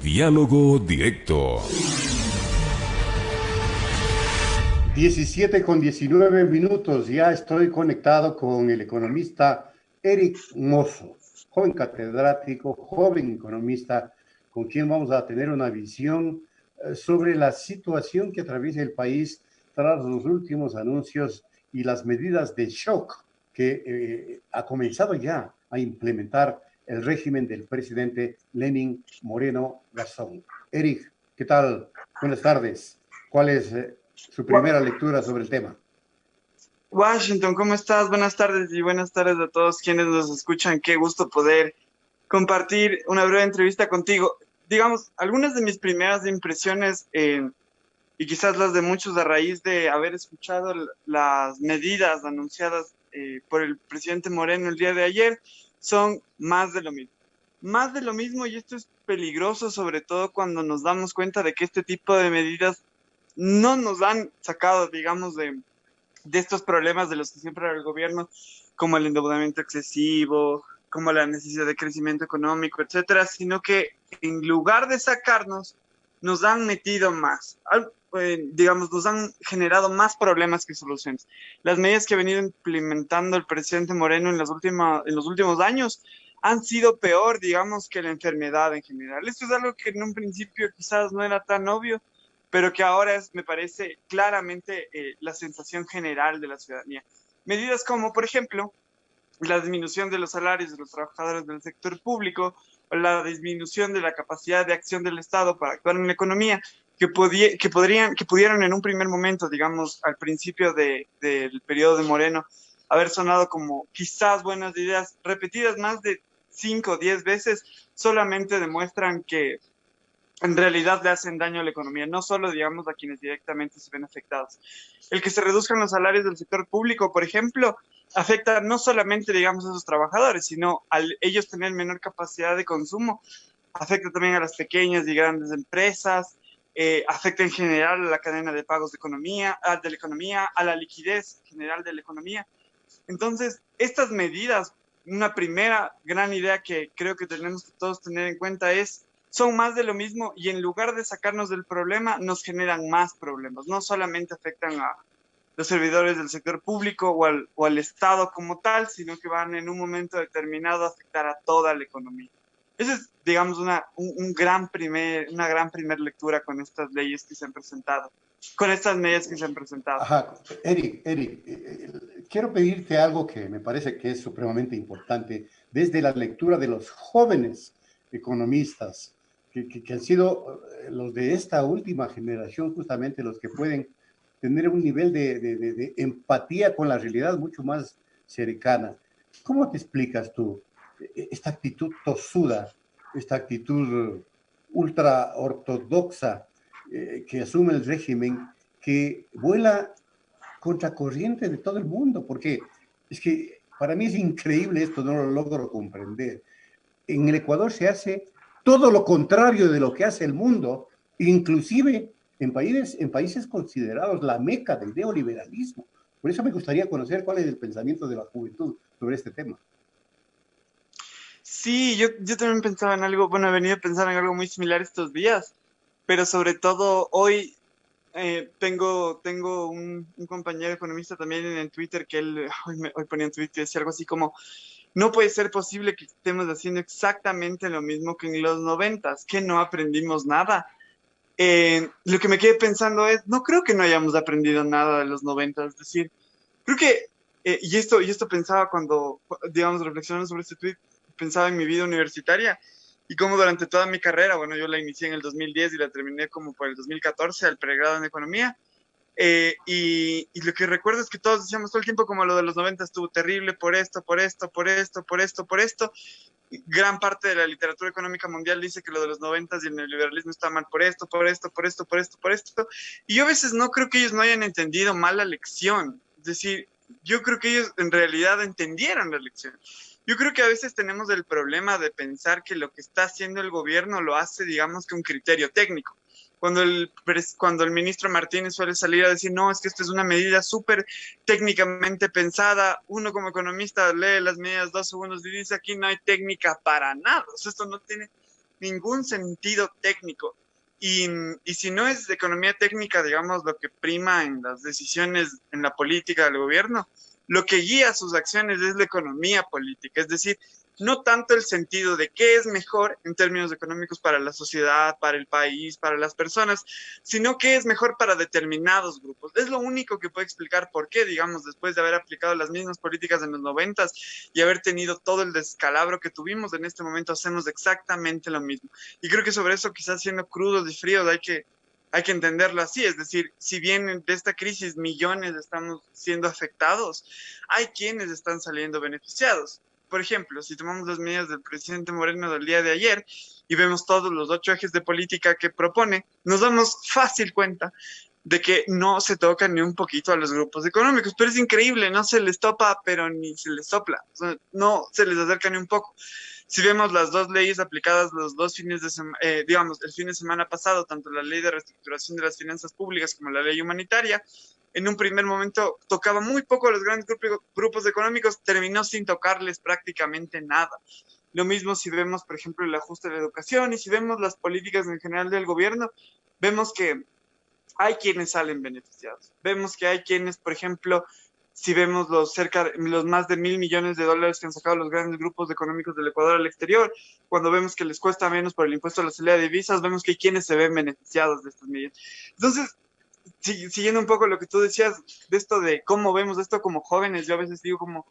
Diálogo directo. 17:19. Ya estoy conectado con el economista Eric Mozo, joven catedrático, joven economista, con quien vamos a tener una visión sobre la situación que atraviesa el país tras los últimos anuncios y las medidas de shock que ha comenzado ya a implementar el régimen del presidente Lenín Moreno Garzón. Eric, ¿qué tal? Buenas tardes. ¿Cuál es su primera lectura sobre el tema? Washington, ¿cómo estás? Buenas tardes y buenas tardes a todos quienes nos escuchan. Qué gusto poder compartir una breve entrevista contigo. Digamos, algunas de mis primeras impresiones, y quizás las de muchos a raíz de haber escuchado las medidas anunciadas por el presidente Moreno el día de ayer, son más de lo mismo. Más de lo mismo, y esto es peligroso, sobre todo cuando nos damos cuenta de que este tipo de medidas no nos han sacado, digamos, de estos problemas de los que siempre habla el gobierno, como el endeudamiento excesivo, como la necesidad de crecimiento económico, etcétera, sino que en lugar de sacarnos, nos han metido más. Digamos, nos han generado más problemas que soluciones. Las medidas que ha venido implementando el presidente Moreno en los últimos años han sido peor, digamos, que la enfermedad en general. Esto es algo que en un principio quizás no era tan obvio, pero que ahora es, me parece claramente la sensación general de la ciudadanía. Medidas como, por ejemplo, la disminución de los salarios de los trabajadores del sector público, o la disminución de la capacidad de acción del Estado para actuar en la economía, que pudieron en un primer momento, digamos, al principio del periodo de Moreno, haber sonado como quizás buenas ideas, repetidas más de 5 o 10 veces, solamente demuestran que en realidad le hacen daño a la economía, no solo, digamos, a quienes directamente se ven afectados. El que se reduzcan los salarios del sector público, por ejemplo, afecta no solamente, digamos, a esos trabajadores, sino al ellos tener menor capacidad de consumo, afecta también a las pequeñas y grandes empresas, afecta en general a la cadena de pagos de la economía, a la liquidez general de la economía. Entonces, estas medidas, una primera gran idea que creo que tenemos que todos tener en cuenta es, son más de lo mismo y en lugar de sacarnos del problema, nos generan más problemas. No solamente afectan a los servidores del sector público o al Estado como tal, sino que van en un momento determinado a afectar a toda la economía. Esa es, digamos, una gran primer lectura con estas leyes que se han presentado, con estas medidas que se han presentado. Ajá, Eric, quiero pedirte algo que me parece que es supremamente importante desde la lectura de los jóvenes economistas que han sido los de esta última generación, justamente los que pueden tener un nivel de empatía con la realidad mucho más cercana. ¿Cómo te explicas tú esta actitud tosuda, esta actitud ultra ortodoxa que asume el régimen, que vuela contracorriente de todo el mundo? Porque es que para mí es increíble esto, no lo logro comprender. En el Ecuador se hace todo lo contrario de lo que hace el mundo, inclusive en países considerados la meca del neoliberalismo. Por eso me gustaría conocer cuál es el pensamiento de la juventud sobre este tema. Sí, yo también pensaba en algo, bueno, he venido a pensar en algo muy similar estos días, pero sobre todo hoy tengo un compañero economista también en Twitter que él hoy ponía en Twitter y decía algo así como, no puede ser posible que estemos haciendo exactamente lo mismo que en los 90s, que no aprendimos nada. Lo que me quedé pensando es, no creo que no hayamos aprendido nada de los 90s, es decir, creo que, y esto pensaba cuando, digamos, reflexionando sobre este tweet, pensaba en mi vida universitaria y cómo durante toda mi carrera, bueno, yo la inicié en el 2010 y la terminé como por el 2014, el pregrado en economía, y lo que recuerdo es que todos decíamos todo el tiempo como lo de los 90 estuvo terrible por esto, por esto, por esto, por esto, por esto. Gran parte de la literatura económica mundial dice que lo de los 90 y el neoliberalismo está mal por esto, por esto, por esto, por esto, por esto. Y yo a veces no creo que ellos no hayan entendido mal la lección. Es decir, yo creo que ellos en realidad entendieron la lección. Yo creo que a veces tenemos el problema de pensar que lo que está haciendo el gobierno lo hace, digamos, que un criterio técnico. Cuando el ministro Martínez suele salir a decir, no, es que esto es una medida súper técnicamente pensada, uno como economista lee las medidas 2 segundos y dice, aquí no hay técnica para nada, o sea, esto no tiene ningún sentido técnico. Y si no es economía técnica, digamos, lo que prima en las decisiones en la política del gobierno, lo que guía sus acciones es la economía política, es decir, no tanto el sentido de qué es mejor en términos económicos para la sociedad, para el país, para las personas, sino qué es mejor para determinados grupos. Es lo único que puede explicar por qué, digamos, después de haber aplicado las mismas políticas en los 90 y haber tenido todo el descalabro que tuvimos, en este momento hacemos exactamente lo mismo. Y creo que sobre eso, quizás siendo crudos y fríos, hay que entenderlo así, es decir, si bien de esta crisis millones estamos siendo afectados, hay quienes están saliendo beneficiados. Por ejemplo, si tomamos las medidas del presidente Moreno del día de ayer y vemos todos los 8 ejes de política que propone, nos damos fácil cuenta de que no se toca ni un poquito a los grupos económicos, pero es increíble, no se les topa, pero ni se les sopla, o sea, no se les acerca ni un poco. Si vemos las dos leyes aplicadas los dos fines de semana, digamos, el fin de semana pasado, tanto la ley de reestructuración de las finanzas públicas como la ley humanitaria, en un primer momento tocaba muy poco a los grandes grupos económicos, terminó sin tocarles prácticamente nada. Lo mismo si vemos, por ejemplo, el ajuste de la educación y si vemos las políticas en general del gobierno, vemos que hay quienes salen beneficiados. Vemos que hay quienes, por ejemplo, si vemos los más de $1.000 millones que han sacado los grandes grupos económicos del Ecuador al exterior, cuando vemos que les cuesta menos por el impuesto a la salida de divisas, vemos que hay quienes se ven beneficiados de estas medidas. Entonces, siguiendo un poco lo que tú decías de esto de cómo vemos esto como jóvenes, yo a veces digo como,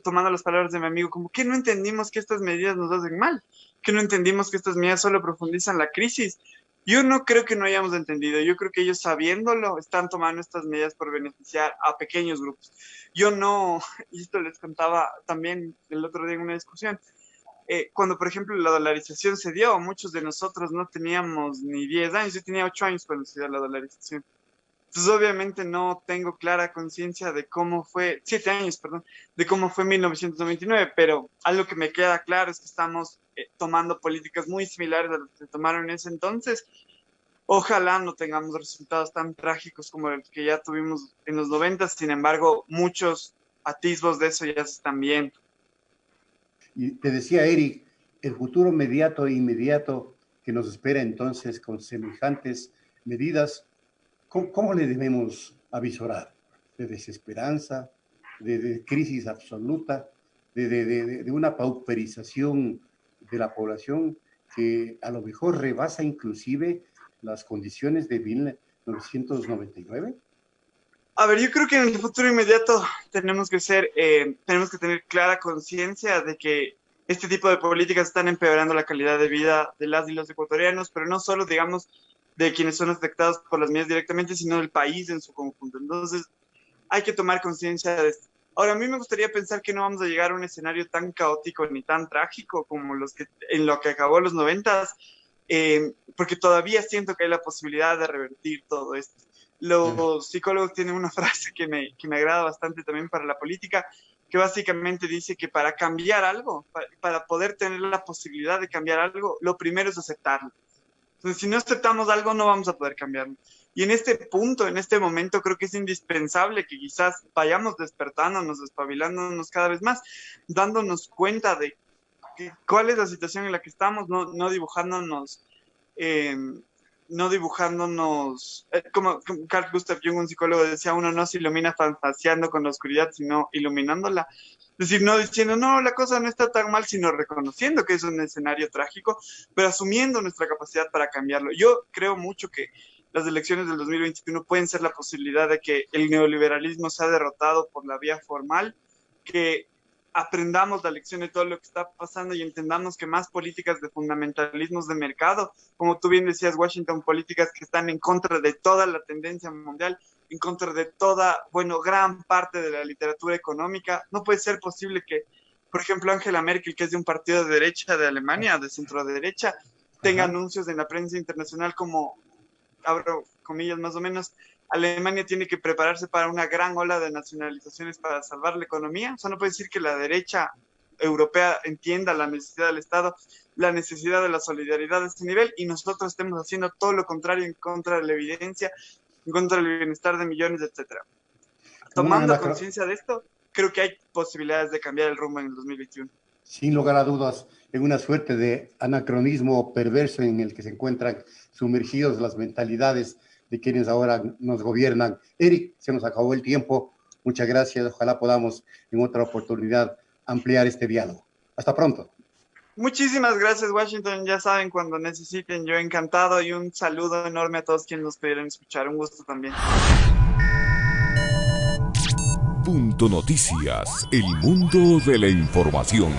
tomando las palabras de mi amigo, como que no entendimos que estas medidas nos hacen mal, que no entendimos que estas medidas solo profundizan la crisis. Yo no creo que no hayamos entendido, yo creo que ellos sabiéndolo están tomando estas medidas por beneficiar a pequeños grupos. Yo no, y esto les contaba también el otro día en una discusión, cuando por ejemplo la dolarización se dio, muchos de nosotros no teníamos ni 10 años, yo tenía 8 años cuando se dio la dolarización. Entonces, obviamente no tengo clara conciencia de cómo fue, 7 años, perdón, de cómo fue 1999, pero algo que me queda claro es que estamos tomando políticas muy similares a las que se tomaron en ese entonces. Ojalá no tengamos resultados tan trágicos como los que ya tuvimos en los 90, sin embargo, muchos atisbos de eso ya se están viendo. Y te decía Eric, el futuro inmediato e inmediato que nos espera entonces con semejantes medidas, ¿cómo le debemos avisorar? ¿De desesperanza, de crisis absoluta, de una pauperización de la población que a lo mejor rebasa inclusive las condiciones de 1999? A ver, yo creo que en el futuro inmediato tenemos que tener clara conciencia de que este tipo de políticas están empeorando la calidad de vida de las y los ecuatorianos, pero no solo, digamos, de quienes son afectados por las medidas directamente, sino del país en su conjunto. Entonces, hay que tomar conciencia de esto. Ahora, a mí me gustaría pensar que no vamos a llegar a un escenario tan caótico ni tan trágico como en lo que acabó los 90, porque todavía siento que hay la posibilidad de revertir todo esto. Los psicólogos tienen una frase que me agrada bastante también para la política, que básicamente dice que para cambiar algo, para poder tener la posibilidad de cambiar algo, lo primero es aceptarlo. Entonces, si no aceptamos algo, no vamos a poder cambiarlo. Y en este punto, en este momento, creo que es indispensable que quizás vayamos despertándonos, despabilándonos cada vez más, dándonos cuenta de cuál es la situación en la que estamos, no dibujándonos, como Carl Gustav Jung, un psicólogo, decía, uno no se ilumina fantaseando con la oscuridad, sino iluminándola. Es decir, no diciendo, no, la cosa no está tan mal, sino reconociendo que es un escenario trágico, pero asumiendo nuestra capacidad para cambiarlo. Yo creo mucho que las elecciones del 2021 pueden ser la posibilidad de que el neoliberalismo sea derrotado por la vía formal, que aprendamos la lección de todo lo que está pasando y entendamos que más políticas de fundamentalismos de mercado, como tú bien decías, Washington, políticas que están en contra de toda la tendencia mundial, en contra de gran parte de la literatura económica. No puede ser posible que, por ejemplo, Angela Merkel, que es de un partido de derecha de Alemania, de centro derecha, tenga anuncios en la prensa internacional como, abro comillas más o menos, Alemania tiene que prepararse para una gran ola de nacionalizaciones para salvar la economía. O sea, no puede decir que la derecha europea entienda la necesidad del Estado, la necesidad de la solidaridad a este nivel, y nosotros estemos haciendo todo lo contrario en contra de la evidencia, en contra del bienestar de millones, etcétera. Tomando conciencia de esto, creo que hay posibilidades de cambiar el rumbo en el 2021. sin lugar a dudas, en una suerte de anacronismo perverso en el que se encuentran sumergidos las mentalidades de quienes ahora nos gobiernan. Eric, se nos acabó el tiempo. Muchas gracias. Ojalá podamos en otra oportunidad ampliar este diálogo. Hasta pronto. Muchísimas gracias, Washington. Ya saben, cuando necesiten, yo encantado, y un saludo enorme a todos quienes nos pudieron escuchar. Un gusto también. Punto Noticias, el mundo de la información.